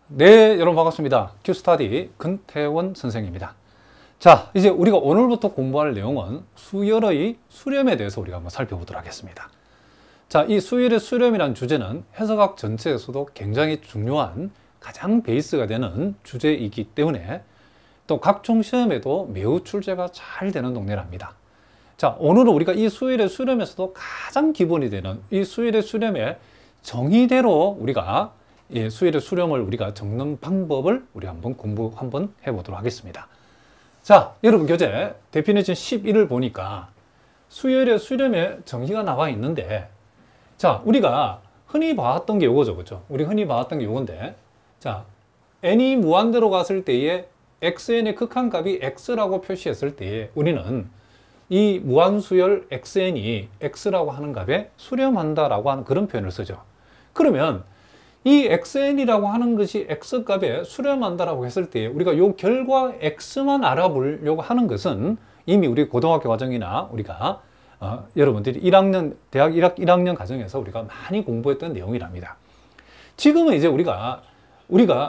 네, 여러분 반갑습니다. 큐스타디 근태원 선생입니다. 자, 이제 우리가 오늘부터 공부할 내용은 수열의 수렴에 대해서 우리가 한번 살펴보도록 하겠습니다. 자, 이 수열의 수렴이라는 주제는 해석학 전체에서도 굉장히 중요한 가장 베이스가 되는 주제이기 때문에 또 각종 시험에도 매우 출제가 잘 되는 동네랍니다. 자, 오늘은 우리가 이 수열의 수렴에서도 가장 기본이 되는 이 수열의 수렴의 정의대로 우리가 수열의 수렴을 우리가 적는 방법을 우리 한번 해보도록 하겠습니다. 자, 여러분 교재 데피니션 11을 보니까 수열의 수렴의 정의가 나와 있는데, 자, 우리가 흔히 봐왔던 게 요거죠, 그죠? 우리 흔히 봐왔던 게 요건데, 자, n이 무한대로 갔을 때에 xn의 극한값이 x라고 표시했을 때에 우리는 이 무한수열 xn이 x라고 하는 값에 수렴한다라고 하는 그런 표현을 쓰죠. 그러면 이 xn이라고 하는 것이 x값에 수렴한다라고 했을 때 우리가 요 결과 x만 알아보려고 하는 것은 이미 우리 고등학교 과정이나 우리가 여러분들이 대학 1학년 과정에서 우리가 많이 공부했던 내용이랍니다. 지금은 이제 우리가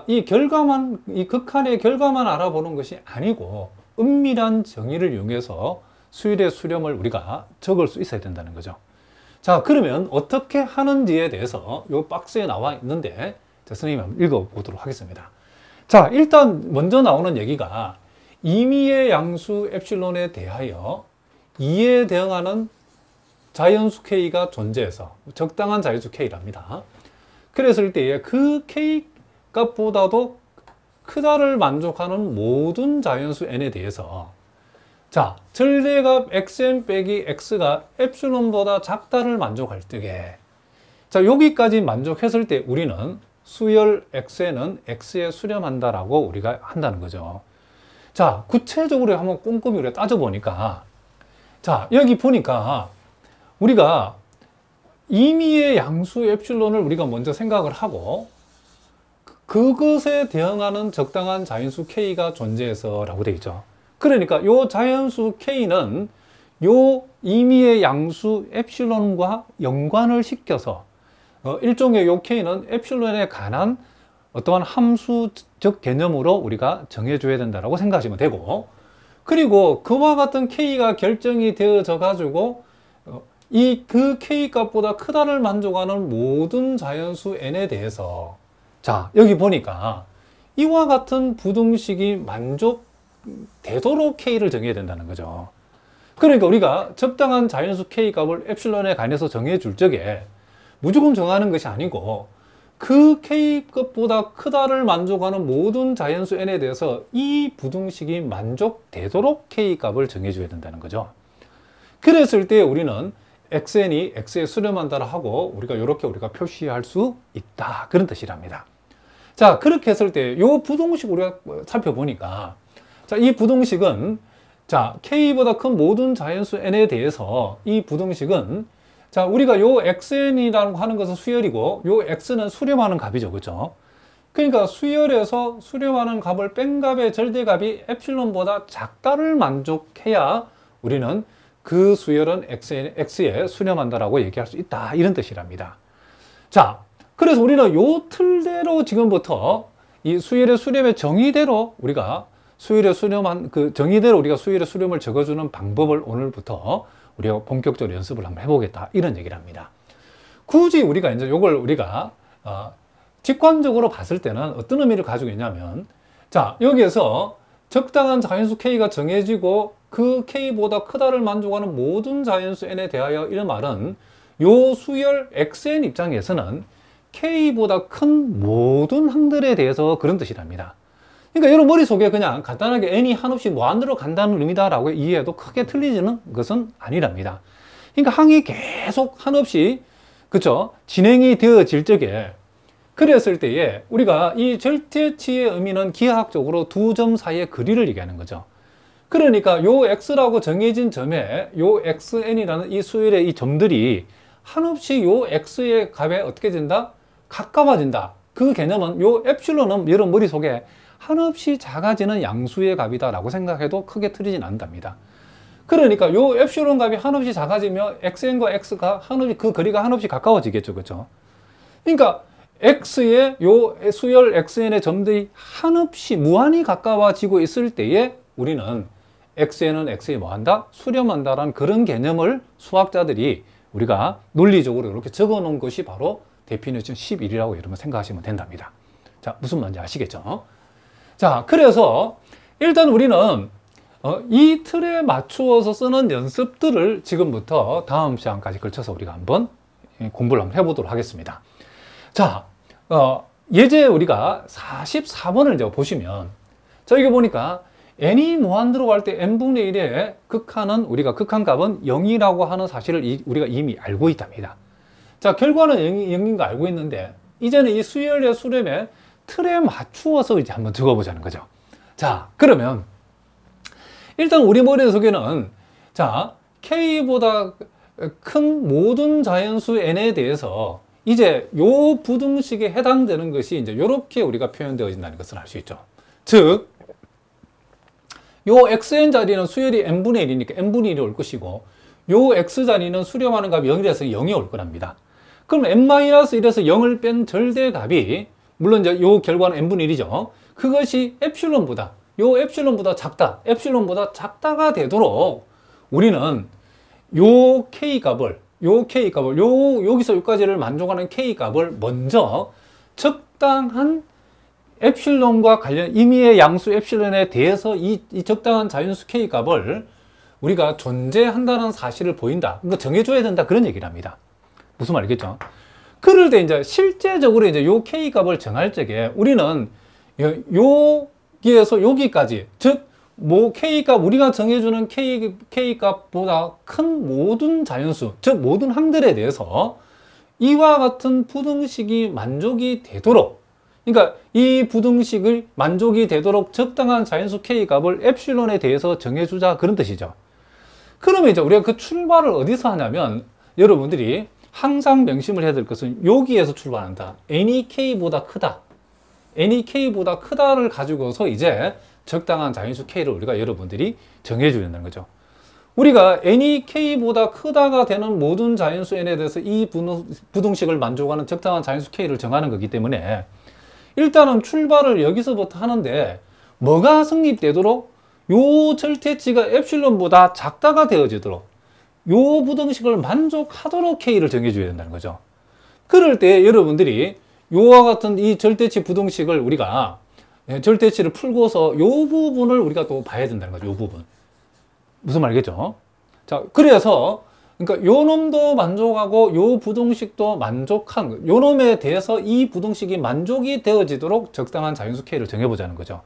이 결과만, 이 극한의 결과만 알아보는 것이 아니고 은밀한 정의를 이용해서 수열의 수렴을 우리가 적을 수 있어야 된다는 거죠. 자, 그러면 어떻게 하는지에 대해서 이 박스에 나와 있는데, 자, 선생님이 한번 읽어보도록 하겠습니다. 자, 일단 먼저 나오는 얘기가 임의의 양수 엡실론에 대하여 2에 대응하는 자연수 K가 존재해서 적당한 자연수 K랍니다. 그랬을 때에 그 K 값보다도 크다를 만족하는 모든 자연수 N에 대해서, 자, 절대값 xn 빼기 x가 엡실론보다 작다를 만족할 때에, 자, 여기까지 만족했을 때 우리는 수열 xn은 x에 수렴한다라고 우리가 한다는 거죠. 자, 구체적으로 한번 꼼꼼히 우리가 따져보니까, 자, 여기 보니까 우리가 임의의 양수 엡실론을 우리가 먼저 생각을 하고 그것에 대응하는 적당한 자연수 k가 존재해서 라고 되어 있죠. 그러니까 요 자연수 K는 요 임의의 양수 엡실론과 연관을 시켜서 일종의 요 K는 엡실론에 관한 어떠한 함수적 개념으로 우리가 정해줘야 된다라고 생각하시면 되고, 그리고 그와 같은 K가 결정이 되어져 가지고 그 K 값보다 크다를 만족하는 모든 자연수 N에 대해서, 자, 여기 보니까 이와 같은 부등식이 만족되도록 K를 정해야 된다는 거죠. 그러니까 우리가 적당한 자연수 K 값을 엡실론에 관해서 정해줄 적에 무조건 정하는 것이 아니고 그 K 값보다 크다를 만족하는 모든 자연수 N에 대해서 이 부등식이 만족되도록 K 값을 정해줘야 된다는 거죠. 그랬을 때 우리는 xn이 x에 수렴한다라 하고 우리가 이렇게 우리가 표시할 수 있다, 그런 뜻이랍니다. 자, 그렇게 했을 때 이 부등식 우리가 살펴보니까, 자, 이 부등식은, 자, k보다 큰 모든 자연수 n에 대해서 이 부등식은, 자, 우리가 요 xn이라고 하는 것은 수열이고 요 x는 수렴하는 값이죠, 그렇죠? 그러니까 수열에서 수렴하는 값을 뺀 값의 절대값이 엡실론보다 작다를 만족해야 우리는 그 수열은 x에 수렴한다라고 얘기할 수 있다, 이런 뜻이랍니다. 자, 그래서 우리는 요 틀대로 지금부터 이 수열의 수렴의 정의대로 우리가 수열의 수렴을 적어주는 방법을 오늘부터 우리가 본격적으로 연습을 한번 해보겠다, 이런 얘기를 합니다. 굳이 우리가 이제 요걸 우리가 직관적으로 봤을 때는 어떤 의미를 가지고 있냐면, 자, 여기에서 적당한 자연수 K가 정해지고 그 K보다 크다를 만족하는 모든 자연수 N에 대하여, 이런 말은 요 수열 XN 입장에서는 K보다 큰 모든 항들에 대해서 그런 뜻이랍니다. 그러니까 여러분 머릿속에 그냥 간단하게 N이 한없이 무한대로 간다는 의미다라고 이해해도 크게 틀리지는 것은 아니랍니다. 그러니까 항이 계속 한없이, 그쵸, 진행이 되어질 적에, 그랬을 때에 우리가 이 절대치의 의미는 기하학적으로 두 점 사이의 거리를 얘기하는 거죠. 그러니까 요 x라고 정해진 점에 요 xn이라는 이 수열의 이 점들이 한없이 요 x의 값에 어떻게 된다? 가까워진다. 그 개념은 요 엡실론은 여러분 머릿속에 한없이 작아지는 양수의 값이다 라고 생각해도 크게 틀리진 않답니다. 그러니까 요 엡실론 값이 한없이 작아지면 xn과 x가 한없이, 그 거리가 한없이 가까워지겠죠, 그렇죠? 그러니까 x의 요 수열 xn의 점들이 한없이 무한히 가까워지고 있을 때에 우리는 xn은 x에 뭐한다? 수렴한다라는 그런 개념을 수학자들이 우리가 논리적으로 이렇게 적어 놓은 것이 바로 데피니션 11이라고 여러분 생각하시면 된답니다. 자, 무슨 말인지 아시겠죠? 자, 그래서 일단 우리는 이 틀에 맞추어서 쓰는 연습들을 지금부터 다음 시간까지 걸쳐서 우리가 한번 공부를 한번 해보도록 하겠습니다. 자, 예제 우리가 44번을 이제 보시면, 자, 이거 보니까 n이 무한대로 갈 때 n분의 1의 극한은, 우리가 극한값은 0이라고 하는 사실을 우리가 이미 알고 있답니다. 자, 결과는 0인 거 알고 있는데, 이제는 이 수열의 수렴의 틀에 맞추어서 이제 한번 적어보자는 거죠. 자, 그러면, 일단 우리 머릿속에는, 자, K보다 큰 모든 자연수 N에 대해서 이제 요 부등식에 해당되는 것이 이제 이렇게 우리가 표현되어진다는 것을 알 수 있죠. 즉, 요 xn 자리는 수열이 n분의 1이니까 n분의 1이 올 것이고, 요 x 자리는 수렴하는 값이 0이라서 0이 올 거랍니다. 그럼 n-1에서 0을 뺀 절대값이, 물론 이제 요 결과는 n분의 1이죠. 그것이 epsilon보다, 요 epsilon보다 작다, epsilon보다 작다가 되도록 우리는 요 k값을, 여기서 여기까지를 만족하는 k값을 먼저 적당한 엡실론과 관련 임의의 양수 엡실론에 대해서 이 적당한 자연수 k값을 우리가 존재한다는 사실을 보인다. 그러니까 정해줘야 된다. 그런 얘기를 합니다. 무슨 말이겠죠? 그럴 때 이제 실제적으로 이제 요 k값을 정할 적에 우리는 여기에서 여기까지, 즉, 뭐 k값, 우리가 정해주는 k값보다 큰 모든 자연수, 즉 모든 항들에 대해서 이와 같은 부등식이 만족이 되도록, 그러니까 이 부등식을 만족이 되도록 적당한 자연수 k값을 엡실론에 대해서 정해주자, 그런 뜻이죠. 그러면 이제 우리가 그 출발을 어디서 하냐면, 여러분들이 항상 명심을 해야 될 것은 여기에서 출발한다. n이 k보다 크다, n이 k보다 크다를 가지고서 이제 적당한 자연수 k를 우리가 여러분들이 정해줘야 된다는 거죠. 우리가 n이 k보다 크다가 되는 모든 자연수 n에 대해서 이 부등식을 만족하는 적당한 자연수 k를 정하는 거기 때문에 일단은 출발을 여기서부터 하는데, 뭐가 성립되도록 요 절대치가 엡실론보다 작다가 되어지도록 요 부등식을 만족하도록 k를 정해줘야 된다는 거죠. 그럴 때 여러분들이 요와 같은 이 절대치 부등식을 우리가 절대치를 풀고서 요 부분을 우리가 또 봐야 된다는 거죠. 요 부분. 무슨 말이겠죠? 자, 그래서 그러니까 요 놈도 만족하고 요 부등식도 만족한, 요 놈에 대해서 이 부등식이 만족이 되어지도록 적당한 자연수 k를 정해보자는 거죠.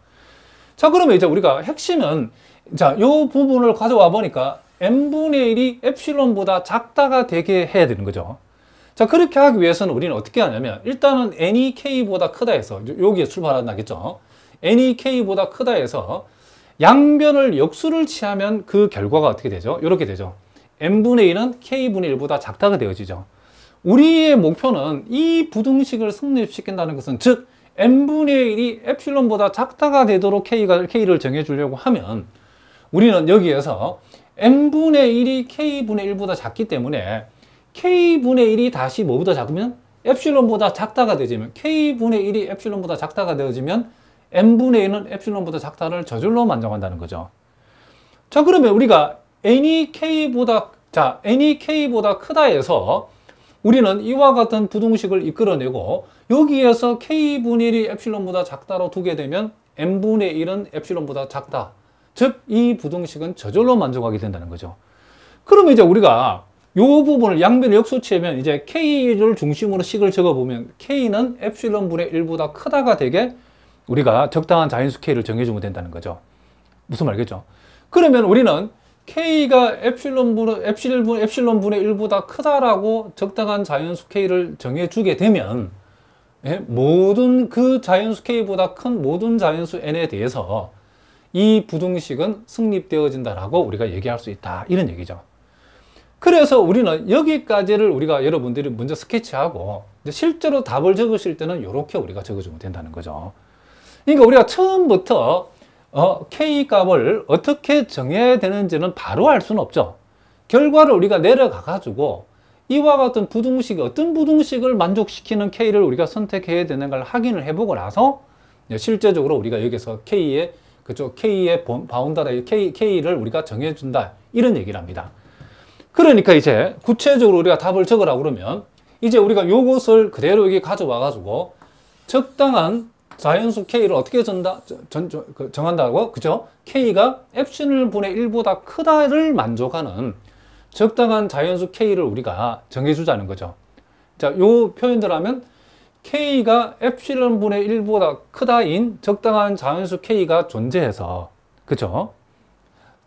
자, 그러면 이제 우리가 핵심은, 자, 요 부분을 가져와 보니까 n분의 1이 엡실론보다 작다가 되게 해야 되는 거죠. 자, 그렇게 하기 위해서는 우리는 어떻게 하냐면, 일단은 n이 k보다 크다 해서, 여기에 출발한다겠죠. n이 k보다 크다 해서 양변을 역수를 취하면 그 결과가 어떻게 되죠? 이렇게 되죠. n분의 1은 k분의 1보다 작다가 되어지죠. 우리의 목표는 이 부등식을 성립시킨다는 것은, 즉 n분의 1이 엡실론보다 작다가 되도록 k를 정해주려고 하면 우리는 여기에서 n분의 1이 k분의 1보다 작기 때문에 k분의 1이 다시 뭐보다 작으면 엡실론보다 작다가 되지면, k분의 1이 엡실론보다 작다가 되어지면 n분의 1은 엡실론보다 작다를 저절로 만족한다는 거죠. 자, 그러면 우리가 n이 k보다 크다 해서 우리는 이와 같은 부등식을 이끌어내고, 여기에서 k분의 1이 엡실론보다 작다로 두게 되면 n분의 1은 엡실론보다 작다. 즉, 이 부등식은 저절로 만족하게 된다는 거죠. 그러면 이제 우리가 이 부분을 양변을 역수치하면 이제 k를 중심으로 식을 적어보면 k는 엡실론분의 1보다 크다가 되게 우리가 적당한 자연수 k를 정해주면 된다는 거죠. 무슨 말이겠죠? 그러면 우리는 k가 엡실론분의 1보다 크다라고 적당한 자연수 k를 정해주게 되면, 모든 그 자연수 k보다 큰 모든 자연수 n에 대해서 이 부등식은 성립되어진다라고 우리가 얘기할 수 있다, 이런 얘기죠. 그래서 우리는 여기까지를 우리가 여러분들이 먼저 스케치하고, 이제 실제로 답을 적으실 때는 이렇게 우리가 적어주면 된다는 거죠. 그러니까 우리가 처음부터 k 값을 어떻게 정해야 되는지는 바로 알 수는 없죠. 결과를 우리가 내려가 가지고 이와 같은 부등식이 어떤 부등식을 만족시키는 K를 우리가 선택해야 되는가를 확인을 해보고 나서 실제적으로 우리가 여기서 K의 그쪽 K의 바운더리 K를 우리가 정해준다 이런 얘기를 합니다. 그러니까 이제 구체적으로 우리가 답을 적으라고 그러면 이제 우리가 요것을 그대로 여기 가져와 가지고 적당한 자연수 K를 어떻게 정한다고? 그죠? K가 엡실론 분의 1보다 크다를 만족하는 적당한 자연수 K를 우리가 정해주자는 거죠. 자, 요 표현들 하면 K가 엡실론 분의 1보다 크다인 적당한 자연수 K가 존재해서, 그죠?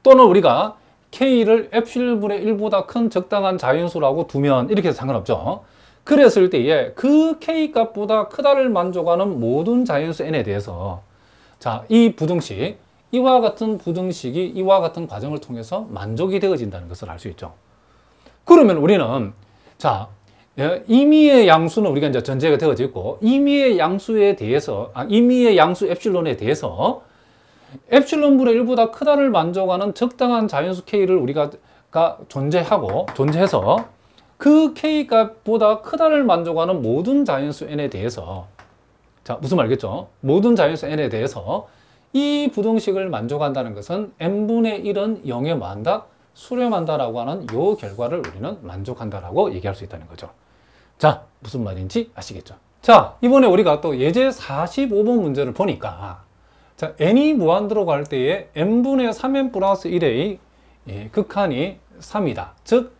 또는 우리가 K를 엡실론 분의 1보다 큰 적당한 자연수라고 두면 이렇게 해서 상관없죠. 그랬을 때에 그 K 값보다 크다를 만족하는 모든 자연수 N에 대해서 자, 이 부등식, 이와 같은 부등식이 이와 같은 과정을 통해서 만족이 되어진다는 것을 알 수 있죠. 그러면 우리는 자, 임의의 양수는 우리가 이제 전제가 되어지고 임의의 양수에 대해서 임의의 양수 엡실론에 대해서 엡실론 분의 1보다 크다를 만족하는 적당한 자연수 K를 우리가 존재해서 그 K 값보다 크다를 만족하는 모든 자연수 N에 대해서 자, 무슨 말겠죠? 모든 자연수 N에 대해서 이 부등식을 만족한다는 것은 N분의 1은 0에 뭐한다? 수렴한다라고 하는 이 결과를 우리는 만족한다라고 얘기할 수 있다는 거죠. 자, 무슨 말인지 아시겠죠? 자, 이번에 우리가 또 예제 45번 문제를 보니까 자, n이 무한대로 갈 때에 n분의 3n 플러스 1의 극한이 3이다. 즉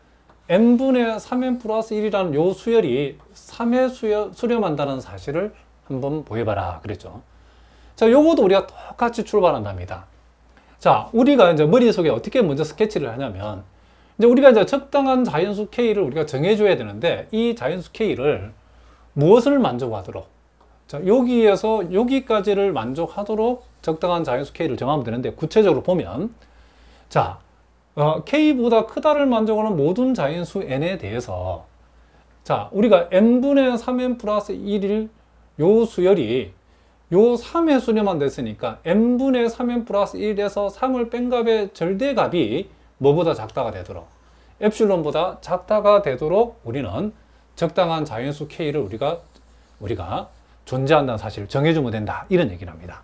n분의 3n 플러스 1이라는 요 수열이 3에 수렴한다는 사실을 한번 보여봐라 그랬죠. 자, 요것도 우리가 똑같이 출발한답니다. 자, 우리가 이제 머릿속에 어떻게 먼저 스케치를 하냐면 이제 우리가 이제 적당한 자연수 K를 우리가 정해줘야 되는데 이 자연수 K를 무엇을 만족하도록 자, 여기에서 여기까지를 만족하도록 적당한 자연수 K를 정하면 되는데 구체적으로 보면 자, K보다 크다를 만족하는 모든 자연수 N에 대해서 자, 우리가 N분의 3N 플러스 1일 요 수열이 요 3에 수렴만 됐으니까 N분의 3N 플러스 1에서 3을 뺀 값의 절대값이 뭐보다 작다가 되도록 엡실론보다 작다가 되도록 우리는 적당한 자연수 K를 우리가 존재한다는 사실을 정해주면 된다 이런 얘기를 합니다.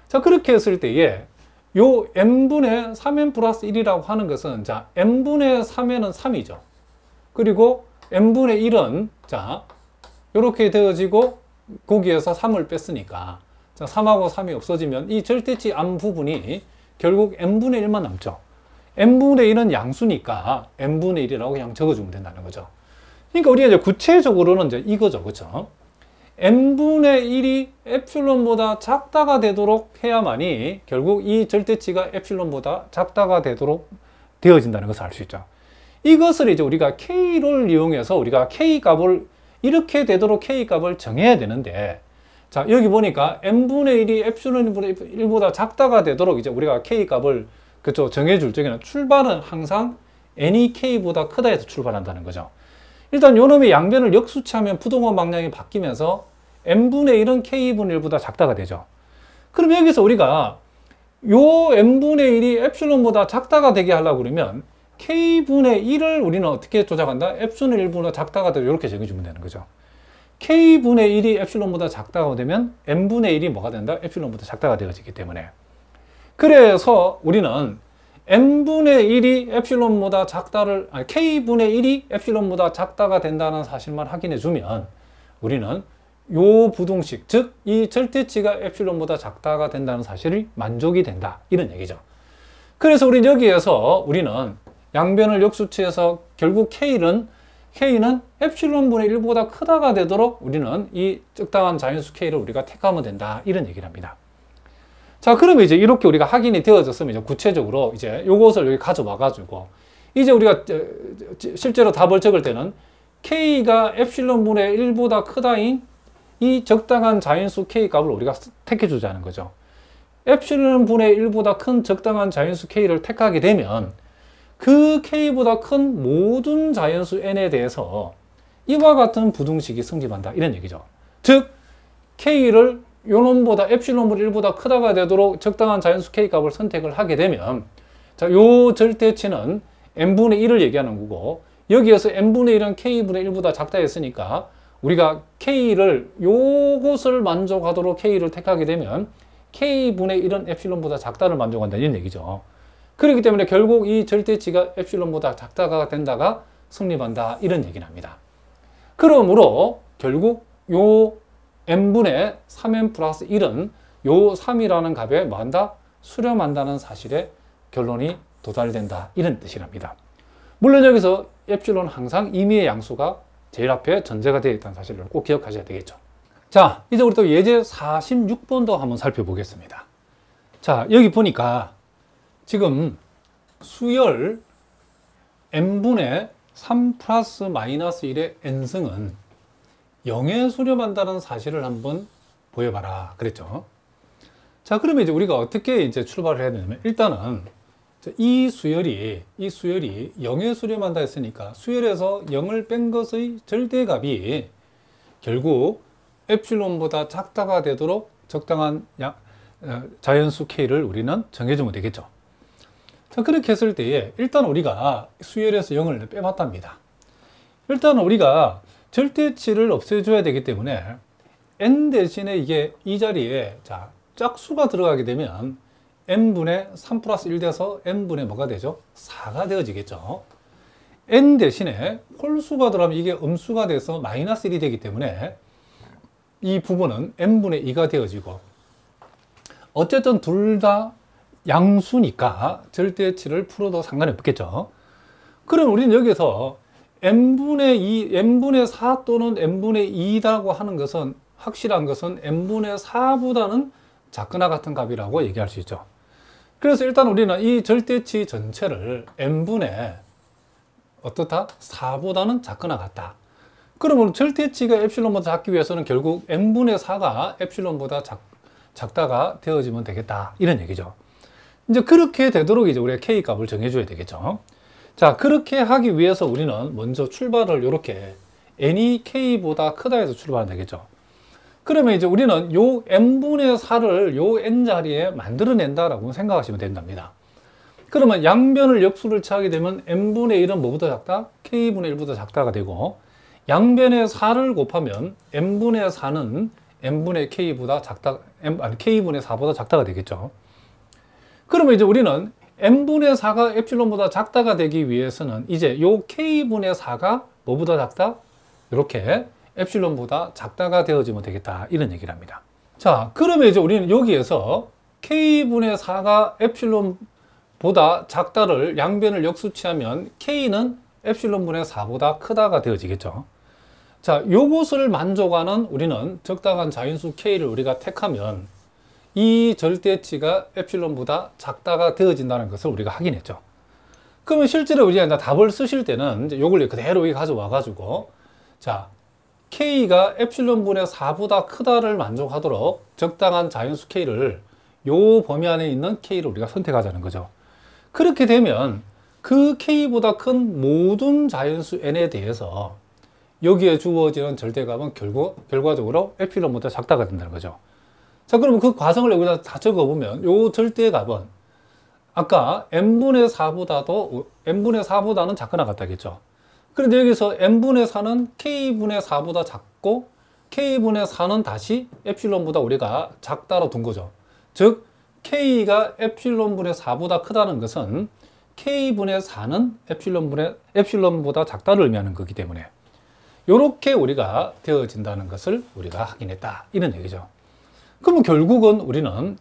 자, 그렇게 했을 때에 요 n분의 3n 플러스 1이라고 하는 것은 자, n분의 3n은 3이죠. 그리고 n분의 1은 자, 요렇게 되어지고 거기에서 3을 뺐으니까 자, 3하고 3이 없어지면 이 절대치 안 부분이 결국 n분의 1만 남죠. n분의 1은 양수니까 n분의 1이라고 그냥 적어주면 된다는 거죠. 그러니까 우리가 이제 구체적으로는 이제 이거죠. 그렇죠? n분의 1이 엡실론보다 작다가 되도록 해야만이 결국 이 절대치가 엡실론보다 작다가 되도록 되어진다는 것을 알 수 있죠. 이것을 이제 우리가 K를 이용해서 우리가 K 값을 이렇게 되도록 K 값을 정해야 되는데 자, 여기 보니까 n분의 1이 엡실론분의 1보다 작다가 되도록 이제 우리가 K 값을 그쪽 정해줄 적에는 출발은 항상 n이 K보다 크다 해서 출발한다는 거죠. 일단 요놈의 양변을 역수치하면 부동원 방향이 바뀌면서 n분의 1은 K분의 1보다 작다가 되죠. 그럼 여기서 우리가 요 n분의 1이 엡실론보다 작다가 되게 하려고 그러면 K분의 1을 우리는 어떻게 조작한다? 엡실론 1보다 작다가 되도록 이렇게 정해주면 되는 거죠. K분의 1이 엡실론보다 작다가 되면 n분의 1이 뭐가 된다? 엡실론보다 작다가 되어지기 때문에 그래서 우리는 n분의 1이 엡실론보다 작다를 K분의 1이 엡실론보다 작다가 된다는 사실만 확인해 주면 우리는 요 부등식, 즉 이 절대치가 엡실론보다 작다가 된다는 사실이 만족이 된다 이런 얘기죠. 그래서 우리 여기에서 우리는 양변을 역수치해서 결국 K는 엡실론분의 1보다 크다가 되도록 우리는 이 적당한 자연수 K를 우리가 택하면 된다 이런 얘기를 합니다. 자, 그러면 이제 이렇게 우리가 확인이 되어졌으면 이제 구체적으로 이제 요것을 여기 가져와 가지고 이제 우리가 실제로 답을 적을 때는 K가 엡실론분의 1보다 크다인 이 적당한 자연수 K 값을 우리가 택해 주자는 거죠. 엡실론분의 1보다 큰 적당한 자연수 K를 택하게 되면 그 K보다 큰 모든 자연수 N에 대해서 이와 같은 부등식이 성립한다 이런 얘기죠. 즉 K를 요놈보다 엡실론분의 1보다 크다가 되도록 적당한 자연수 K 값을 선택을 하게 되면 자, 요 절대치는 n분의 1을 얘기하는 거고 여기에서 n분의 1은 k분의 1보다 작다 했으니까 우리가 k를 요것을 만족하도록 k를 택하게 되면 k분의 1은 엡실론보다 작다를 만족한다 이런 얘기죠. 그렇기 때문에 결국 이 절대치가 엡실론보다 작다가 된다가 성립한다 이런 얘기를 합니다. 그러므로 결국 요 n분의 3n 플러스 1은 요 3이라는 값에 뭐한다? 수렴한다는 사실에 결론이 도달된다 이런 뜻이랍니다. 물론 여기서 엡실론은 항상 임의의 양수가 제일 앞에 전제가 되어 있다는 사실을 꼭 기억하셔야 되겠죠. 자, 이제 우리 또 예제 46번도 한번 살펴보겠습니다. 자, 여기 보니까 지금 수열 n분의 3 플러스 마이너스 1의 n승은 0에 수렴한다는 사실을 한번 보여봐라 그랬죠. 자, 그러면 이제 우리가 어떻게 이제 출발을 해야 되냐면 일단은 이 수열이 0에 수렴한다 했으니까 수열에서 0을 뺀 것의 절대값이 결국 엡실론보다 작다가 되도록 적당한 자연수 K를 우리는 정해주면 되겠죠. 자, 그렇게 했을 때에 일단 우리가 수열에서 0을 빼봤답니다. 일단 우리가 절대치를 없애줘야 되기 때문에 n 대신에 이게 이 자리에 자 짝수가 들어가게 되면 n분의 3 플러스 1 돼서 n분의 뭐가 되죠? 4가 되어지겠죠. n 대신에 홀수가 들어가면 이게 음수가 돼서 마이너스 1이 되기 때문에 이 부분은 n분의 2가 되어지고 어쨌든 둘 다 양수니까 절대치를 풀어도 상관이 없겠죠. 그럼 우리는 여기서 n분의 2, n분의 4 또는 n분의 2라고 하는 것은 확실한 것은 n분의 4보다는 작거나 같은 값이라고 얘기할 수 있죠. 그래서 일단 우리는 이 절대치 전체를 n분의 어떻다? 4보다는 작거나 같다. 그러면 절대치가 엡실론보다 작기 위해서는 결국 n분의 4가 엡실론보다 작다가 되어지면 되겠다. 이런 얘기죠. 이제 그렇게 되도록 이제 우리가 K 값을 정해줘야 되겠죠. 자, 그렇게 하기 위해서 우리는 먼저 출발을 이렇게 n이 K보다 크다 해서 출발하면 되겠죠. 그러면 이제 우리는 요 n분의 4를 요 n 자리에 만들어낸다라고 생각하시면 된답니다. 그러면 양변을 역수를 취하게 되면 n분의 1은 뭐보다 작다? K분의 1보다 작다가 되고 양변의 4를 곱하면 n분의 4는 n분의 K보다 작다, K분의 4보다 작다가 되겠죠. 그러면 이제 우리는 n분의 4가 엡실론보다 작다가 되기 위해서는 이제 요 K분의 4가 뭐보다 작다? 이렇게 엡실론보다 작다가 되어지면 되겠다. 이런 얘기를 합니다. 자, 그러면 이제 우리는 여기에서 K분의 4가 엡실론보다 작다를 양변을 역수취하면 K는 엡실론분의 4보다 크다가 되어지겠죠. 자, 요것을 만족하는 우리는 적당한 자연수 K를 우리가 택하면 이 절대치가 엡실론보다 작다가 되어진다는 것을 우리가 확인했죠. 그러면 실제로 우리가 답을 쓰실 때는 이제 요걸 그대로 여기 가져와 가지고 자, K가 엡실론분의 4보다 크다를 만족하도록 적당한 자연수 K를 요 범위 안에 있는 K를 우리가 선택하자는 거죠. 그렇게 되면 그 K보다 큰 모든 자연수 N에 대해서 여기에 주어지는 절대값은 결과적으로 엡실론보다 작다가 된다는 거죠. 자, 그러면 그 과정을 여기다 다 적어보면 요 절대값은 아까 n분의 4보다는 작거나 같다겠죠. 그런데 여기서 n분의 4는 k분의 4보다 작고 k분의 4는 다시 엡실론보다 우리가 작다로 둔 거죠. 즉 k가 엡실론분의 4보다 크다는 것은 k분의 4는 엡실론보다 작다를 의미하는 거기 때문에 이렇게 우리가 되어진다는 것을 우리가 확인했다. 이런 얘기죠. 그러면 결국은 우리는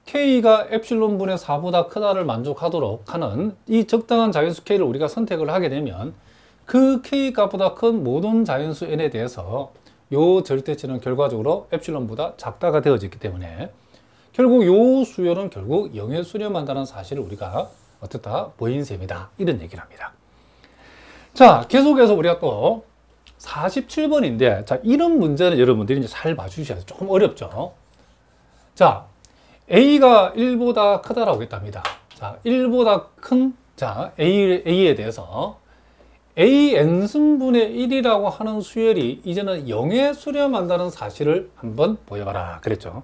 K가 엡실론분의 4보다 크다를 만족하도록 하는 이 적당한 자연수 K를 우리가 선택을 하게 되면 그 K 값보다 큰 모든 자연수 N에 대해서 요 절대치는 결과적으로 엡실론보다 작다가 되어졌기 때문에 결국 요 수열은 결국 0에 수렴한다는 사실을 우리가 어떻다? 보인 셈이다. 이런 얘기를 합니다. 자, 계속해서 우리가 또 47번인데, 자, 이런 문제는 여러분들이 이제 잘 봐주셔야 돼요. 조금 어렵죠? 자, A가 1보다 크다라고 했답니다. 자, 1보다 큰, 자, A에 대해서 AN승분의 1이라고 하는 수열이 이제는 0에 수렴한다는 사실을 한번 보여봐라. 그랬죠?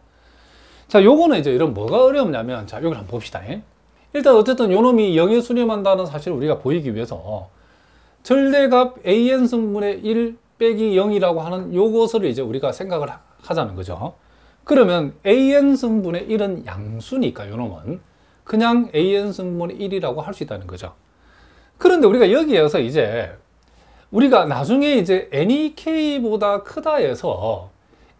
자, 요거는 이제 이런 뭐가 어렵냐면, 자, 요걸 한번 봅시다. 일단 어쨌든 요 놈이 0에 수렴한다는 사실을 우리가 보이기 위해서 절대값 an 승분의 1 빼기 0이라고 하는 요것을 이제 우리가 생각을 하자는 거죠. 그러면 an 승분의 1은 양수니까 요놈은 그냥 an 승분의 1이라고 할 수 있다는 거죠. 그런데 우리가 여기에서 이제 우리가 나중에 이제 n이 k보다 크다 해서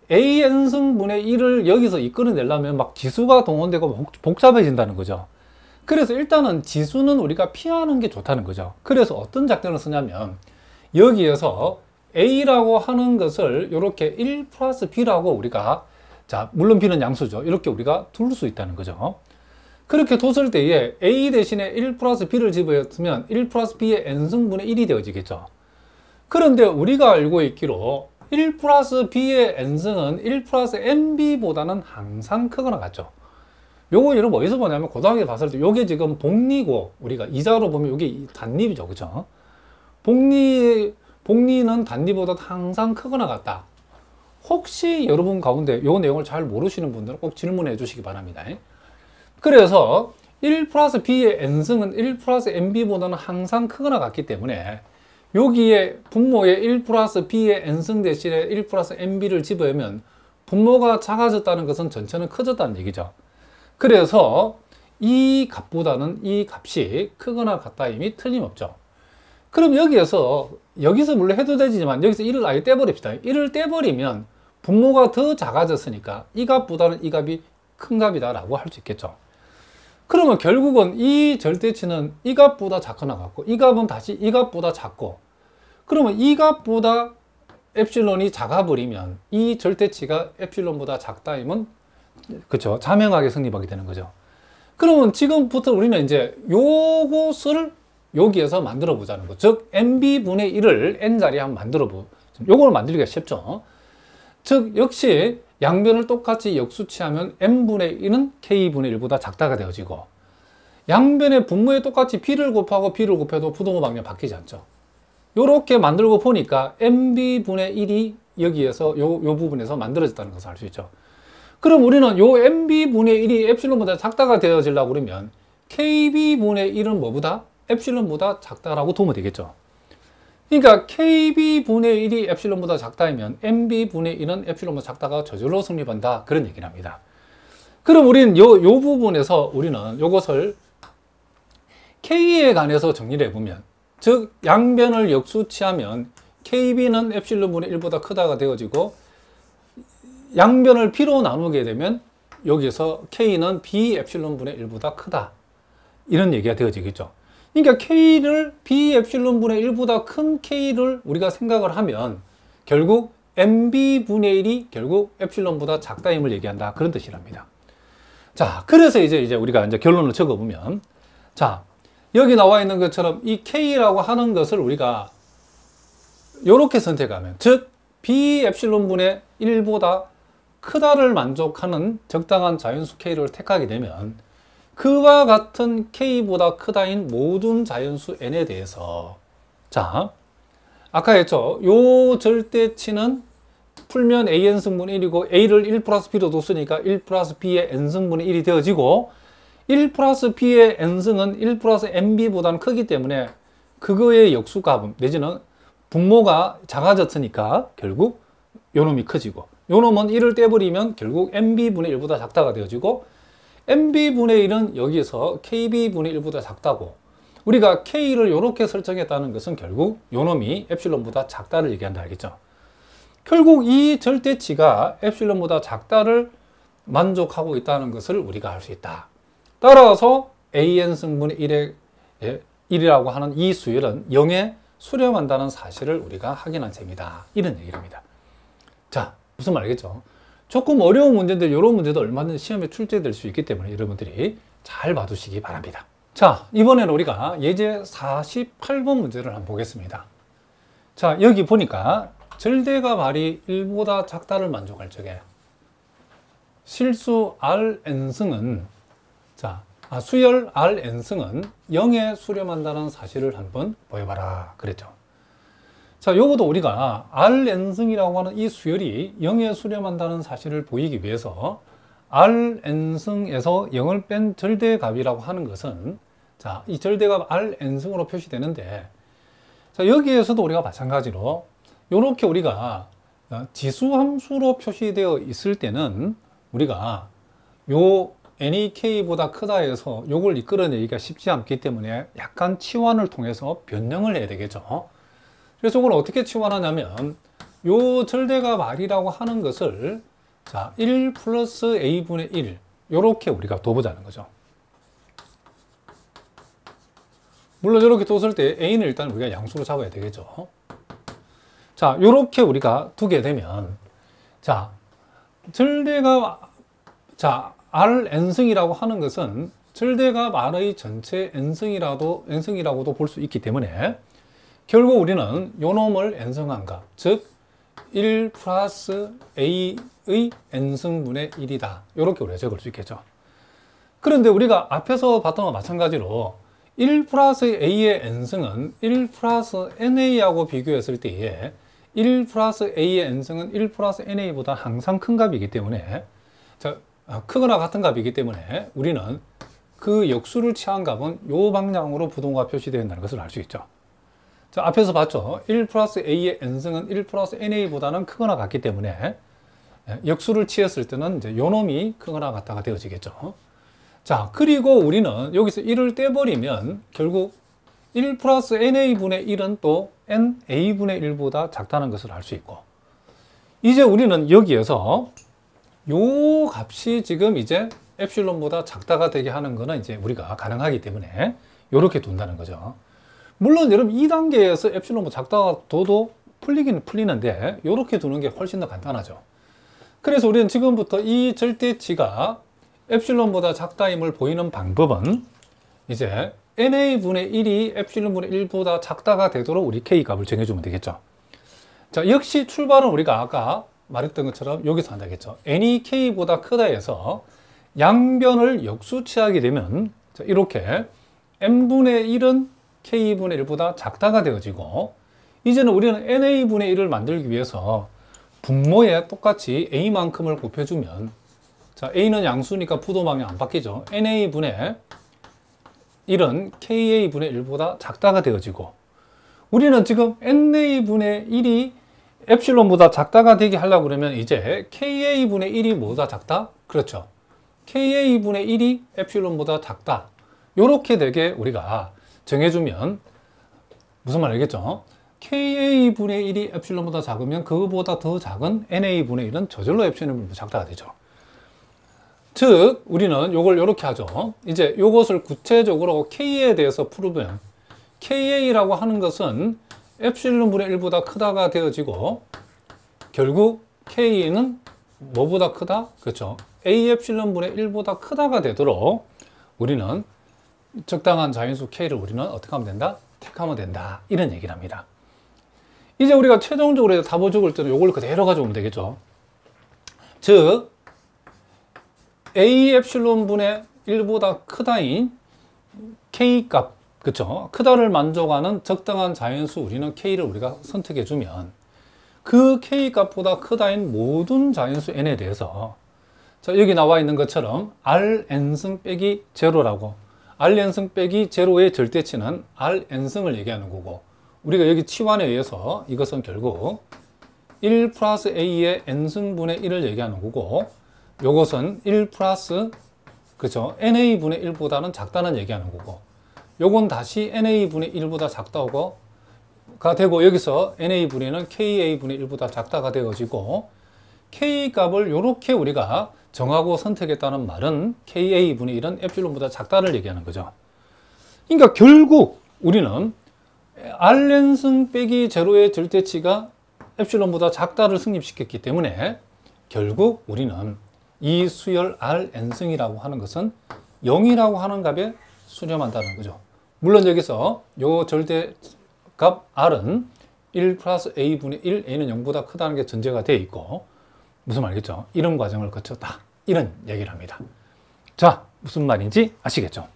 an 승분의 1을 여기서 이끌어내려면 막 지수가 동원되고 복잡해진다는 거죠. 그래서 일단은 지수는 우리가 피하는 게 좋다는 거죠. 그래서 어떤 작전을 쓰냐면 여기에서 a라고 하는 것을 이렇게 1 플러스 b라고 우리가, 자 물론 b는 양수죠, 이렇게 우리가 둘 수 있다는 거죠. 그렇게 뒀을 때에 a 대신에 1 플러스 b를 집어넣으면 1 플러스 b의 n승분의 1이 되어지겠죠. 그런데 우리가 알고 있기로 1 플러스 b의 n승은 1 플러스 nb보다는 항상 크거나 같죠. 요거 여러분 어디서 보냐면 고등학교 봤을 때 요게 지금 복리고 우리가 이자로 보면 요게 단립이죠. 그죠? 복리는 단립보다 항상 크거나 같다. 혹시 여러분 가운데 요 내용을 잘 모르시는 분들은 꼭 질문해 주시기 바랍니다. 그래서 1 플러스 b의 n승은 1 플러스 nb보다는 항상 크거나 같기 때문에 여기에 분모에 1 플러스 b의 n승 대신에 1 플러스 nb를 집어넣으면 분모가 작아졌다는 것은 전체는 커졌다는 얘기죠. 그래서 이 값보다는 이 값이 크거나 같다 임이 틀림없죠. 그럼 여기서 물론 해도 되지만 여기서 1을 아예 떼버립시다. 1을 떼버리면 분모가 더 작아졌으니까 이 값보다는 이 값이 큰 값이다 라고 할 수 있겠죠. 그러면 결국은 이 절대치는 이 값보다 작거나 같고 이 값은 다시 이 값보다 작고, 그러면 이 값보다 엡실론이 작아버리면 이 절대치가 엡실론보다 작다임은 그쵸, 자명하게 성립하게 되는 거죠. 그러면 지금부터 우리는 이제 요것을 여기에서 만들어 보자는 거. 즉 nb분의 1을 n자리에 한번 만들어 요걸 만들기가 쉽죠. 즉 역시 양변을 똑같이 역수치하면 n분의 1은 k분의 1보다 작다가 되어지고, 양변의 분모에 똑같이 b를 곱하고 b를 곱해도 부동호 방향 바뀌지 않죠. 요렇게 만들고 보니까 nb분의 1이 여기에서 요 부분에서 만들어졌다는 것을 알 수 있죠. 그럼 우리는 요 nb분의 1이 엡실론보다 작다가 되어지려고 그러면 kb분의 1은 뭐보다? 엡실론보다 작다라고 두면 되겠죠. 그러니까 kb분의 1이 엡실론보다 작다면 nb분의 1은 엡실론보다 작다가 저절로 성립한다, 그런 얘기를 합니다. 그럼 우리는 요 부분에서 우리는 요것을 k에 관해서 정리를 해보면, 즉 양변을 역수치하면 kb는 엡실론분의 1보다 크다가 되어지고, 양변을 b로 나누게 되면 여기서 k는 b 엡실론분의 1보다 크다, 이런 얘기가 되어지겠죠. 그러니까 k를 b 엡실론분의 1보다 큰 k를 우리가 생각을 하면 결국 nb분의 1이 결국 엡실론보다 작다임을 얘기한다, 그런 뜻이랍니다. 자, 그래서 이제 우리가 이제 결론을 적어보면, 자 여기 나와 있는 것처럼 이 k라고 하는 것을 우리가 이렇게 선택하면, 즉 b 엡실론분의 1보다 크다를 만족하는 적당한 자연수 k를 택하게 되면 그와 같은 k보다 크다인 모든 자연수 n에 대해서, 자 아까 했죠, 요 절대치는 풀면 an 승분 1이고 a를 1 플러스 b로 뒀으니까 1 플러스 b의 n승분의 1이 되어지고, 1 플러스 b의 n승은 1 플러스 nb보다는 크기 때문에 그거의 역수값은 내지는 분모가 작아졌으니까 결국 요놈이 커지고, 요놈은 1을 떼버리면 결국 nb분의 1보다 작다가 되어지고, nb분의 1은 여기에서 kb분의 1보다 작다고, 우리가 k를 이렇게 설정했다는 것은 결국 요놈이 엡실론보다 작다를 얘기한다, 알겠죠? 결국 이 절대치가 엡실론보다 작다를 만족하고 있다는 것을 우리가 알 수 있다. 따라서 an 승분의 1이라고 하는 이 수열은 0에 수렴한다는 사실을 우리가 확인한 셈이다, 이런 얘기입니다. 자, 무슨 말이겠죠? 조금 어려운 문제인데 이런 문제도 얼마든지 시험에 출제될 수 있기 때문에 여러분들이 잘 봐두시기 바랍니다. 자, 이번에는 우리가 예제 48번 문제를 한번 보겠습니다. 자, 여기 보니까 절대값 r이 1보다 작다를 만족할 적에 실수 Rn승은, 자, 수열 Rn승은 0에 수렴한다는 사실을 한번 보여봐라, 그랬죠. 자, 요것도 우리가 Rn승이라고 하는 이 수열이 0에 수렴한다는 사실을 보이기 위해서 Rn승에서 0을 뺀 절대값이라고 하는 것은, 자, 이 절대값 Rn승으로 표시되는데, 자, 여기에서도 우리가 마찬가지로 이렇게 우리가 지수함수로 표시되어 있을 때는 우리가 요 NEK보다 크다 해서 요걸 이끌어내기가 쉽지 않기 때문에 약간 치환을 통해서 변형을 해야 되겠죠. 그래서 이걸 어떻게 치환하냐면 요 절대값 R이라고 하는 것을 자, 1 플러스 A분의 1 요렇게 우리가 둬보자는 거죠. 물론 이렇게 뒀을 때 A는 일단 우리가 양수로 잡아야 되겠죠. 자, 요렇게 우리가 두게 되면 자, 절대값 자, R n승이라고 하는 것은 절대값 R의 전체 n승이라고도 볼 수 있기 때문에 결국 우리는 요 놈을 n승한 값, 즉 1 플러스 A의 n승분의 1이다. 이렇게 우리가 적을 수 있겠죠. 그런데 우리가 앞에서 봤던 것과 마찬가지로 1 플러스 A의 n승은 1 플러스 NA하고 비교했을 때에 1 플러스 A의 n승은 1 플러스 NA보다 항상 큰 값이기 때문에 자, 크거나 같은 값이기 때문에 우리는 그 역수를 취한 값은 이 방향으로 부동과 표시되어 있다는 것을 알 수 있죠. 자, 앞에서 봤죠. 1 플러스 A의 n승은 1 플러스 NA보다는 크거나 같기 때문에 역수를 취했을 때는 이제 요 놈이 크거나 같다가 되어지겠죠. 자, 그리고 우리는 여기서 1을 떼버리면 결국 1 플러스 NA분의 1은 또 NA분의 1보다 작다는 것을 알 수 있고, 이제 우리는 여기에서 요 값이 지금 이제 엡실론보다 작다가 되게 하는 거는 이제 우리가 가능하기 때문에 이렇게 둔다는 거죠. 물론 여러분 2단계에서 엡실론보다 작다가 둬도 풀리긴 풀리는데 이렇게 두는 게 훨씬 더 간단하죠. 그래서 우리는 지금부터 이 절대치가 엡실론보다 작다임을 보이는 방법은 이제 NA분의 1이 엡실론분의 1보다 작다가 되도록 우리 K 값을 정해주면 되겠죠. 자, 역시 출발은 우리가 아까 말했던 것처럼 여기서 한다겠죠. n이 K보다 크다 해서 양변을 역수치하게 되면 자, 이렇게 n분의 1은 K분의 1보다 작다가 되어지고, 이제는 우리는 NA분의 1을 만들기 위해서 분모에 똑같이 A만큼을 곱해주면 자, A는 양수니까 부도방향 안 바뀌죠. NA분의 1은 KA분의 1보다 작다가 되어지고, 우리는 지금 NA분의 1이 엡실론보다 작다가 되게 하려고 그러면 이제 KA분의 1이 뭐보다 작다? 그렇죠. KA분의 1이 엡실론보다 작다. 요렇게 되게 우리가 정해주면 무슨 말 알겠죠? KA분의 1이 엡실론보다 작으면 그거보다 더 작은 NA분의 1은 저절로 엡실론보다 작다가 되죠. 즉 우리는 요걸 요렇게 하죠. 이제 요것을 구체적으로 K에 대해서 풀으면 KA라고 하는 것은 엡실론분의 1보다 크다가 되어지고, 결국 K는 뭐보다 크다? 그렇죠. A 엡실론분의 1보다 크다가 되도록 우리는 적당한 자연수 K를 우리는 어떻게 하면 된다? 택하면 된다. 이런 얘기를 합니다. 이제 우리가 최종적으로 답을 적을 때는 이걸 그대로 가져오면 되겠죠. 즉 A 엡실론분의 1보다 크다인 K 값, 그렇죠? 크다를 만족하는 적당한 자연수 우리는 K를 우리가 선택해 주면 그 K 값보다 크다인 모든 자연수 N에 대해서 자, 여기 나와 있는 것처럼 Rn승 빼기 제로라고, Rn승 빼기 제로의 절대치는 Rn승을 얘기하는 거고, 우리가 여기 치환에 의해서 이것은 결국 1 플러스 A의 N승분의 1을 얘기하는 거고, 요것은 1 플러스 그렇죠? NA분의 1보다는 작다는 얘기하는 거고, 요건 다시 NA분의 1보다 작다가 되고, 여기서 NA분의는 KA분의 1보다 작다가 되어지고, K 값을 이렇게 우리가 정하고 선택했다는 말은 KA분의 1은 엡실론보다 작다를 얘기하는 거죠. 그러니까 결국 우리는 Rn승 빼기 제로의 절대치가 엡실론보다 작다를 성립시켰기 때문에 결국 우리는 이 수열 Rn승이라고 하는 것은 0이라고 하는 값에 수렴한다는 거죠. 물론 여기서 요 절대값 R은 1 플러스 A분의 1, A는 0보다 크다는 게 전제가 되어 있고, 무슨 말이겠죠? 이런 과정을 거쳤다. 이런 얘기를 합니다. 자, 무슨 말인지 아시겠죠?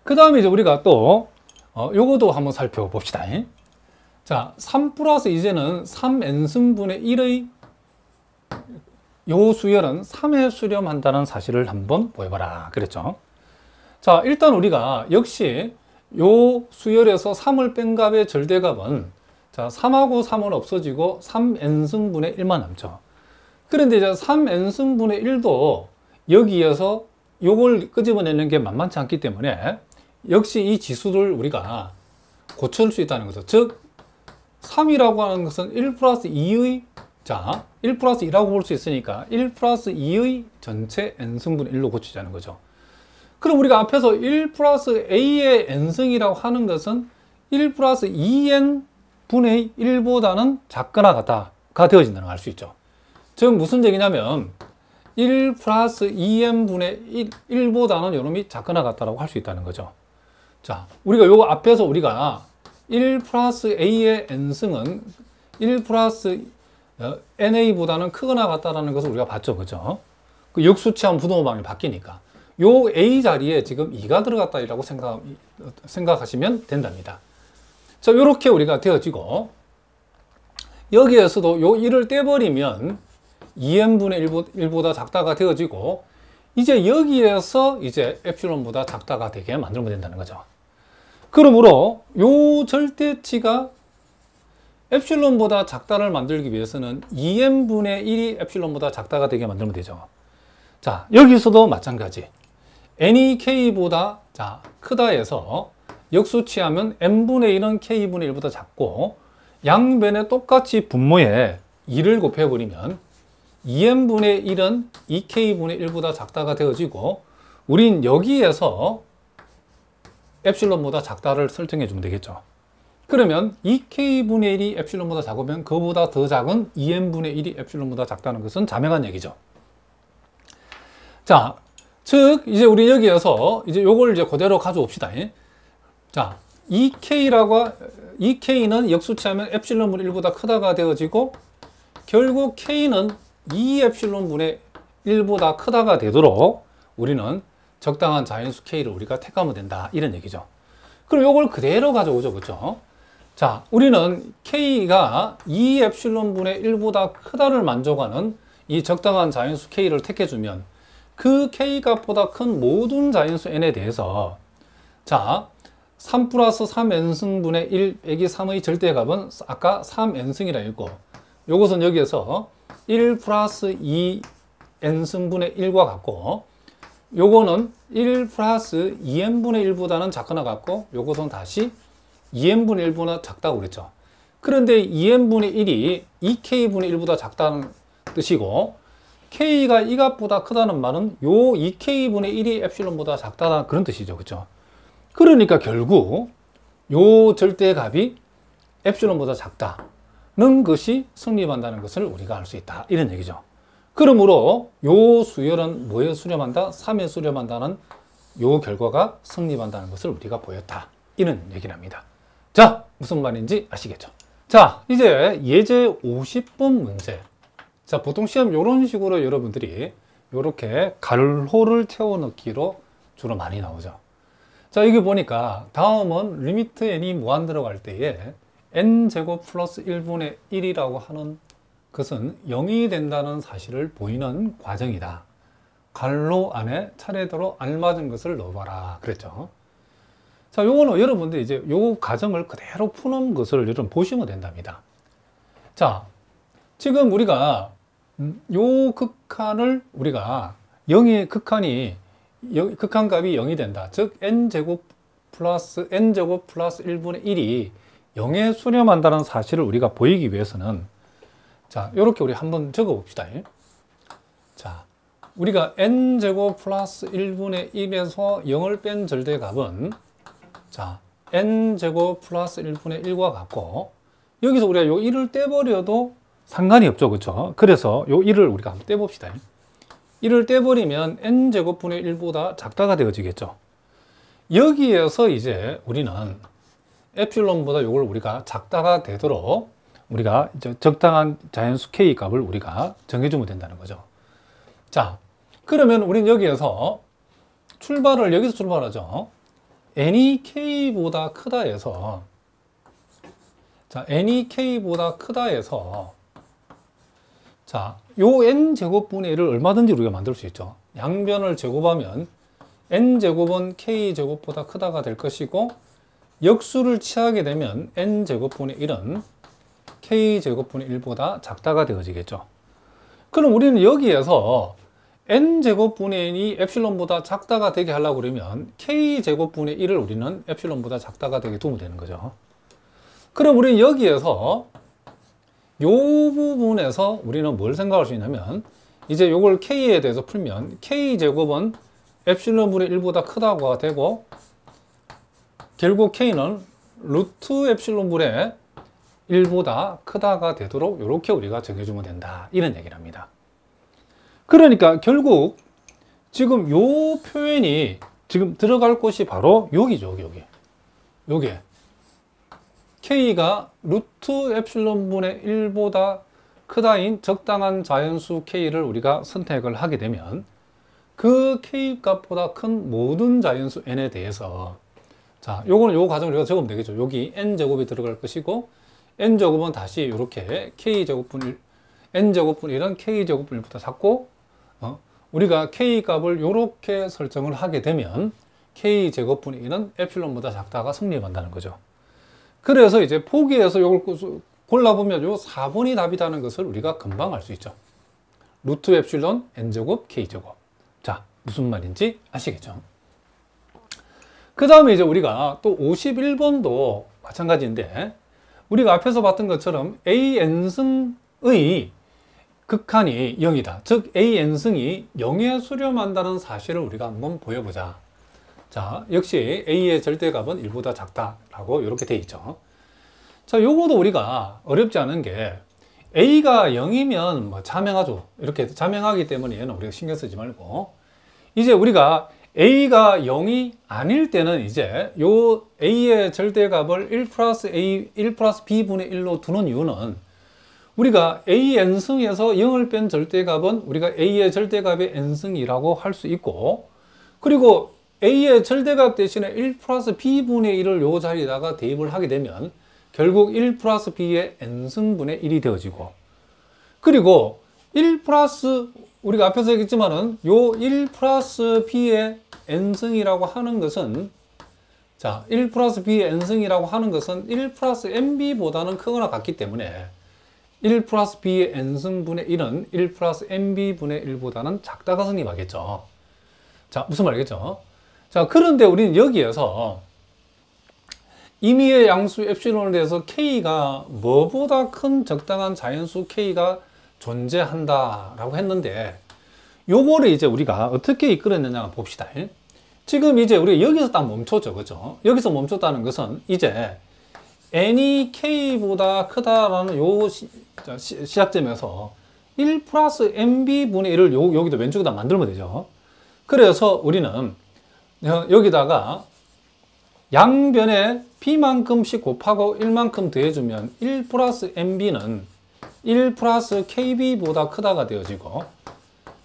그 다음에 이제 우리가 또 요거도 한번 살펴봅시다. 자, 3 플러스 이제는 3n승분의 1의 요 수열은 3에 수렴한다는 사실을 한번 보여봐라 그랬죠. 자, 일단 우리가 역시 요 수열에서 3을 뺀 값의 절대값은 자, 3하고 3은 없어지고 3n승분의 1만 남죠. 그런데 이제 3n승분의 1도 여기에서 요걸 끄집어내는 게 만만치 않기 때문에 역시 이 지수를 우리가 고칠 수 있다는 거죠. 즉 3이라고 하는 것은 1 플러스 2의 자, 1 플러스 2라고 볼 수 있으니까 1 플러스 2의 전체 n승분의 1로 고치자는 거죠. 그럼 우리가 앞에서 1 플러스 a의 n승이라고 하는 것은 1 플러스 2n 분의 1보다는 작거나 같다가 되어진다는 걸 알 수 있죠. 즉 무슨 얘기냐면 1 플러스 2n 분의 1보다는 요놈이 작거나 같다라고 할 수 있다는 거죠. 자, 우리가 요거 앞에서 우리가 1 플러스 a의 n승은 1 플러스 na보다는 크거나 같다라는 것을 우리가 봤죠. 그죠? 그 역수치하면 부동호방이 바뀌니까. 요 a 자리에 지금 2가 들어갔다라고 생각하시면 된답니다. 자, 요렇게 우리가 되어지고, 여기에서도 요 1을 떼버리면 2n분의 1보다 작다가 되어지고, 이제 여기에서 이제 엡실론보다 작다가 되게 만들면 된다는 거죠. 그러므로 요 절대치가 엡실론보다 작다를 만들기 위해서는 2n분의 1이 엡실론보다 작다가 되게 만들면 되죠. 자, 여기서도 마찬가지. n이 k보다 자, 크다 해서 역수치하면 n분의 1은 k분의 1보다 작고, 양변에 똑같이 분모에 2를 곱해버리면 2n분의 1은 2k분의 1보다 작다가 되어지고, 우린 여기에서 엡실론보다 작다를 설정해 주면 되겠죠. 그러면 2k분의 1이 엡실론보다 작으면 그보다 더 작은 2n분의 1이 엡실론보다 작다는 것은 자명한 얘기죠. 자, 즉 이제 우리 여기에서 이제 요걸 이제 그대로 가져옵시다. 자, 2k는 역수치하면 엡실론분의 1보다 크다가 되어지고, 결국 k는 2엡실론분의 1보다 크다가 되도록 우리는 적당한 자연수 k를 우리가 택하면 된다, 이런 얘기죠. 그럼 요걸 그대로 가져오죠. 그렇죠? 자, 우리는 k가 2엡실론분의 1보다 크다를 만족하는 이 적당한 자연수 k를 택해주면 그 k 값보다 큰 모든 자연수 n에 대해서 자, 3 플러스 3n승분의 1 빼기 3의 절대값은 아까 3n승이라 했고, 요것은 여기에서 1 플러스 2n승분의 1과 같고, 요거는 1 플러스 2n분의 1보다는 작거나 같고, 요것은 다시 2n분의 1보다 작다고 그랬죠. 그런데 2n분의 1이 2k분의 1보다 작다는 뜻이고, k가 이 값보다 크다는 말은 요 2k분의 1이 엡실론보다 작다는 그런 뜻이죠. 그렇죠? 그러니까 결국 요 절대값이 엡실론보다 작다는 것이 성립한다는 것을 우리가 알 수 있다, 이런 얘기죠. 그러므로 요 수열은 뭐에 수렴한다? 3에 수렴한다는 요 결과가 성립한다는 것을 우리가 보였다, 이런 얘기를 합니다. 자, 무슨 말인지 아시겠죠? 자, 이제 예제 50번 문제. 자, 보통 시험 이런 식으로 여러분들이 이렇게 가로를 채워 넣기로 주로 많이 나오죠. 자, 여기 보니까 다음은 리미트 n이 무한 들어갈 때에 n제곱 플러스 1분의 1이라고 하는 것은 0이 된다는 사실을 보이는 과정이다. 괄호 안에 차례대로 알맞은 것을 넣어봐라 그랬죠. 자, 요거는 여러분들 이제 요 과정을 그대로 푸는 것을 여러분 보시면 된답니다. 자, 지금 우리가 요 극한을 우리가 0의 극한값이 0이 된다. 즉 n제곱 플러스 1분의 1이 0에 수렴한다는 사실을 우리가 보이기 위해서는 자, 요렇게 우리 한번 적어 봅시다. 자, 우리가 n제곱 플러스 1분의 1에서 0을 뺀 절대값은 자, n제곱 플러스 1분의 1과 같고, 여기서 우리가 요 1을 떼버려도 상관이 없죠. 그렇죠? 그래서 요 1을 우리가 한번 떼봅시다. 1을 떼버리면 n제곱분의 1보다 작다가 되어지겠죠. 여기에서 이제 우리는 엡실론보다 요걸 우리가 작다가 되도록 우리가 이제 적당한 자연수 k 값을 우리가 정해주면 된다는 거죠. 자, 그러면 우리는 여기에서 여기서 출발하죠. n이 k보다 크다 해서 자, n이 k보다 크다 해서 자, 요 n제곱분의 1을 얼마든지 우리가 만들 수 있죠. 양변을 제곱하면 n제곱은 k제곱보다 크다가 될 것이고, 역수를 취하게 되면 n제곱분의 1은 k제곱분의 1보다 작다가 되어지겠죠. 그럼 우리는 여기에서 n제곱분의 1이 엡실론보다 작다가 되게 하려고 그러면 k제곱분의 1을 우리는 엡실론보다 작다가 되게 두면 되는 거죠. 그럼 우리는 여기에서 이 부분에서 우리는 뭘 생각할 수 있냐면 이제 이걸 k에 대해서 풀면 k제곱은 엡실론분의 1보다 크다고 되고 결국 k는 루트 엡실론분의 1보다 크다가 되도록 이렇게 우리가 정해주면 된다. 이런 얘기를 합니다. 그러니까 결국 지금 요 표현이 지금 들어갈 곳이 바로 여기죠. 요게 k가 루트 엡실론분의 1보다 크다인 적당한 자연수 k를 우리가 선택을 하게 되면 그 k 값보다 큰 모든 자연수 n에 대해서 자, 요거는 요 과정을 우리가 적으면 되겠죠. 여기 n제곱이 들어갈 것이고 n제곱은 다시 이렇게 k제곱분 1, n제곱분 1은 k제곱분 1보다 작고 우리가 k 값을 이렇게 설정을 하게 되면 k제곱분 1은 엡실론보다 작다가 성립한다는 거죠. 그래서 이제 포기해서 이걸 골라보면 요 4번이 답이라는 것을 우리가 금방 알 수 있죠. 루트 엡실론 n제곱 k제곱. 자, 무슨 말인지 아시겠죠? 그 다음에 이제 우리가 또 51번도 마찬가지인데 우리가 앞에서 봤던 것처럼 AN승의 극한이 0이다. 즉 AN승이 0에 수렴한다는 사실을 우리가 한번 보여보자. 자, 역시 A의 절대값은 1보다 작다라고 이렇게 돼 있죠. 자, 요거도 우리가 어렵지 않은 게 A가 0이면 뭐 자명하죠. 이렇게 자명하기 때문에 얘는 우리가 신경 쓰지 말고 이제 우리가 A가 0이 아닐 때는 이제 요 A의 절대값을 1 플러스 B분의 1로 두는 이유는 우리가 A n승에서 0을 뺀 절대값은 우리가 A의 절대값의 n승이라고 할 수 있고 그리고 A의 절대값 대신에 1 플러스 B분의 1을 요 자리에다가 대입을 하게 되면 결국 1 플러스 B의 n승분의 1이 되어지고 그리고 1 플러스 우리가 앞에서 얘기했지만은 요 1 플러스 B의 n승이라고 하는 것은 자, 1 플러스 B의 n승이라고 하는 것은 1 플러스 nb보다는 크거나 같기 때문에 1 플러스 B의 n승분의 1은 1 플러스 nb분의 1보다는 작다가 성립하겠죠. 자, 무슨 말이겠죠? 자, 그런데 우리는 여기에서 임의의 양수 엡실론에 대해서 K가 뭐보다 큰 적당한 자연수 K가 존재한다라고 했는데 요거를 이제 우리가 어떻게 이끌었느냐 봅시다. 지금 이제 우리가 여기서 딱 멈췄죠. 그죠? 여기서 멈췄다는 것은 이제 n이 k보다 크다라는 요 시작점에서 1 플러스 nb분의 1을 여기도 왼쪽에다 만들면 되죠. 그래서 우리는 여기다가 양변에 b만큼씩 곱하고 1만큼 더해주면 1 플러스 nb는 1 플러스 kb보다 크다가 되어지고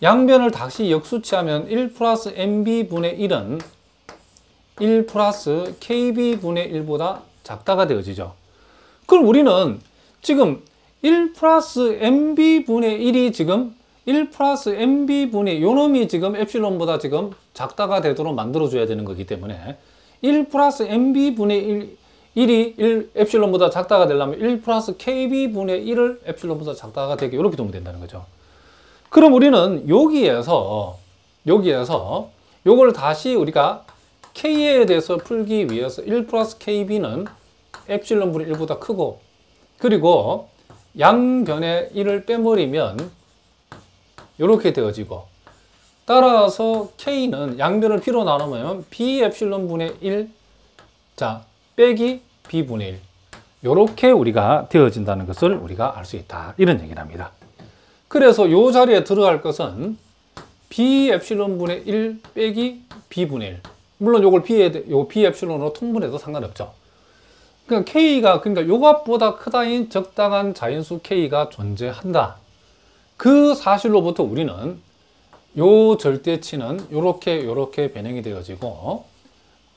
양변을 다시 역수치하면 1 플러스 nb분의 1은 1 플러스 kb분의 1보다 작다가 되어지죠. 그럼 우리는 지금 1 플러스 nb분의 1이 지금 1 플러스 nb분의 요 놈이 지금 엡실론보다 지금 작다가 되도록 만들어줘야 되는 거기 때문에 1 플러스 nb분의 1이 엡실론보다 작다가 되려면 1 플러스 kb분의 1을 엡실론보다 작다가 되게 이렇게 두면 된다는 거죠. 그럼 우리는 여기에서 요걸 다시 우리가 k에 대해서 풀기 위해서 1 플러스 kb는 엡실론분의 1보다 크고 그리고 양변에 1을 빼버리면 이렇게 되어지고 따라서 k는 양변을 b로 나누면 b 엡실론분의 1 자 빼기 b분의 1 이렇게 우리가 되어진다는 것을 우리가 알 수 있다. 이런 얘기를 합니다. 그래서 이 자리에 들어갈 것은 b 엡실론분의 1 빼기 b분의 1 물론 요걸 b 엡실론으로 통분해도 상관없죠. 그러니까 k가 그러니까 요것보다 크다인 적당한 자연수 k가 존재한다. 그 사실로부터 우리는 요 절대치는 요렇게 변형이 되어지고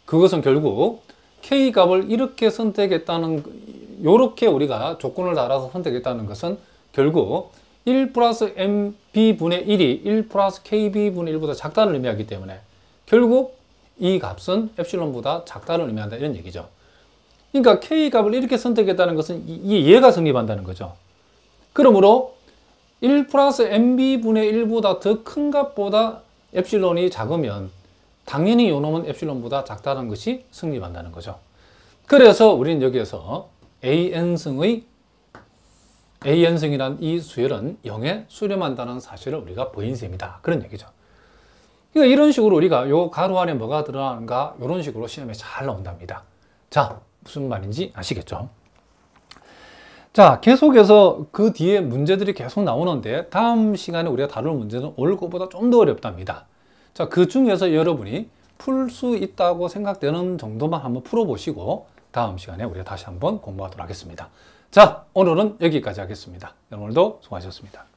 그것은 결국 k 값을 이렇게 선택했다는 요렇게 우리가 조건을 달아서 선택했다는 것은 결국 1 플러스 mb분의 1이 1 플러스 kb분의 1보다 작다는 의미하기 때문에 결국 이 값은 엡실론보다 작다는 의미한다 이런 얘기죠. 그러니까 K값을 이렇게 선택했다는 것은 이 얘가 성립한다는 거죠. 그러므로 1 플러스 MB분의 1보다 더 큰 값보다 엡실론이 작으면 당연히 요놈은 엡실론보다 작다는 것이 성립한다는 거죠. 그래서 우리는 여기에서 AN승이란 이 수열은 0에 수렴한다는 사실을 우리가 보인 셈이다. 그런 얘기죠. 그러니까 이런 식으로 우리가 요 가로 안에 뭐가 들어가는가 이런 식으로 시험에 잘 나온답니다. 자, 무슨 말인지 아시겠죠? 자, 계속해서 그 뒤에 문제들이 계속 나오는데 다음 시간에 우리가 다룰 문제는 오늘 것보다 좀 더 어렵답니다. 자, 그 중에서 여러분이 풀 수 있다고 생각되는 정도만 한번 풀어보시고 다음 시간에 우리가 다시 한번 공부하도록 하겠습니다. 자, 오늘은 여기까지 하겠습니다. 오늘도 수고하셨습니다.